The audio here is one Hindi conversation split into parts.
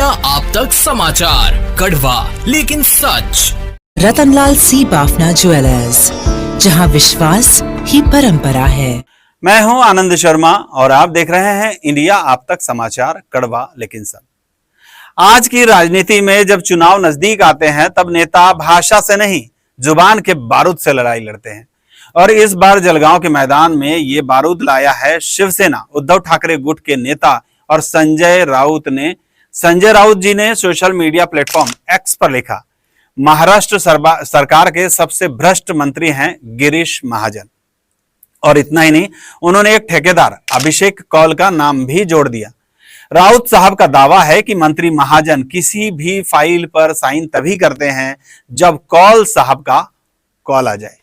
इंडिया आप तक समाचार, कड़वा लेकिन सच। रतनलाल सी बाफना ज्वेलर्स, जहां विश्वास ही परंपरा है। मैं हूं आनंद शर्मा और आप देख रहे हैं इंडिया आप तक समाचार, कड़वा लेकिन सच। आज की राजनीति में जब चुनाव नजदीक आते हैं तब नेता भाषा से नहीं, जुबान के बारूद से लड़ाई लड़ते हैं। और इस बार जलगांव के मैदान में ये बारूद लाया है शिवसेना। उद्धव ठाकरे गुट के नेता और संजय राउत जी ने सोशल मीडिया प्लेटफॉर्म एक्स पर लिखा, महाराष्ट्र सरकार के सबसे भ्रष्ट मंत्री हैं गिरीश महाजन। और इतना ही नहीं, उन्होंने एक ठेकेदार अभिषेक कौल का नाम भी जोड़ दिया। राउत साहब का दावा है कि मंत्री महाजन किसी भी फाइल पर साइन तभी करते हैं जब कौल साहब का कॉल आ जाए।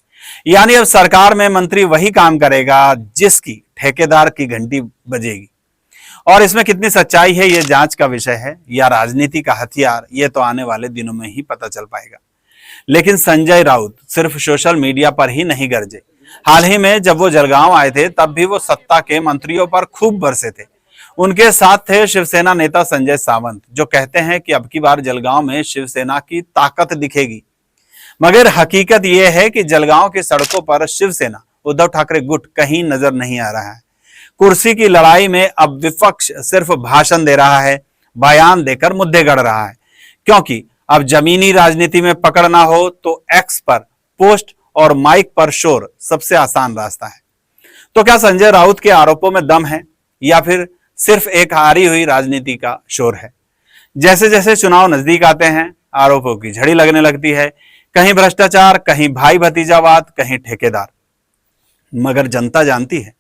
यानी अब सरकार में मंत्री वही काम करेगा जिसकी ठेकेदार की घंटी बजेगी। और इसमें कितनी सच्चाई है, यह जांच का विषय है या राजनीति का हथियार, यह तो आने वाले दिनों में ही पता चल पाएगा। लेकिन संजय राउत सिर्फ सोशल मीडिया पर ही नहीं गरजे। हाल ही में जब वो जलगांव आए थे तब भी वो सत्ता के मंत्रियों पर खूब बरसे थे। उनके साथ थे शिवसेना नेता संजय सावंत, जो कहते हैं कि अब की बार जलगांव में शिवसेना की ताकत दिखेगी। मगर हकीकत यह है कि जलगांव की सड़कों पर शिवसेना उद्धव ठाकरे गुट कहीं नजर नहीं आ रहा है। कुर्सी की लड़ाई में अब विपक्ष सिर्फ भाषण दे रहा है, बयान देकर मुद्दे गढ़ रहा है। क्योंकि अब जमीनी राजनीति में पकड़ ना हो तो एक्स पर पोस्ट और माइक पर शोर सबसे आसान रास्ता है। तो क्या संजय राउत के आरोपों में दम है या फिर सिर्फ एक हारी हुई राजनीति का शोर है? जैसे जैसे चुनाव नजदीक आते हैं आरोपों की झड़ी लगने लगती है, कहीं भ्रष्टाचार, कहीं भाई भतीजावाद, कहीं ठेकेदार। मगर जनता जानती है,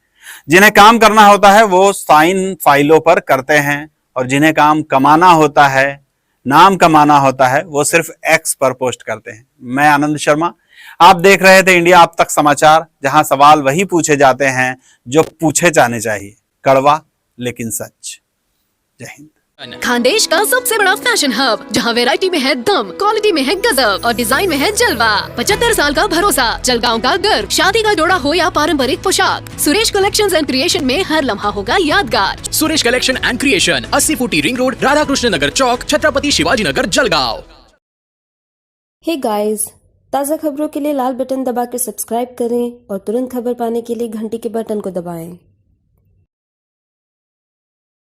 जिन्हें काम करना होता है वो साइन फाइलों पर करते हैं और जिन्हें काम कमाना होता है, नाम कमाना होता है, वो सिर्फ एक्स पर पोस्ट करते हैं। मैं आनंद शर्मा, आप देख रहे थे इंडिया अब तक समाचार, जहां सवाल वही पूछे जाते हैं जो पूछे जाने चाहिए, कड़वा लेकिन सच। जय हिंद। खानदेश का सबसे बड़ा फैशन हब, जहां वैरायटी में है दम, क्वालिटी में है गजब और डिजाइन में है जलवा। 75 साल का भरोसा, जलगांव का गर्व। शादी का जोड़ा हो या पारंपरिक पोशाक, सुरेश कलेक्शंस एंड क्रिएशन में हर लम्हा होगा यादगार। सुरेश कलेक्शन एंड क्रिएशन, 80 फुटी रिंग रोड, राधा कृष्ण नगर चौक, छत्रपति शिवाजी नगर, जलगांव। हे गाइस, ताज़ा खबरों के लिए लाल बटन दबा कर सब्सक्राइब करें और तुरंत खबर पाने के लिए घंटी के बटन को दबाएं।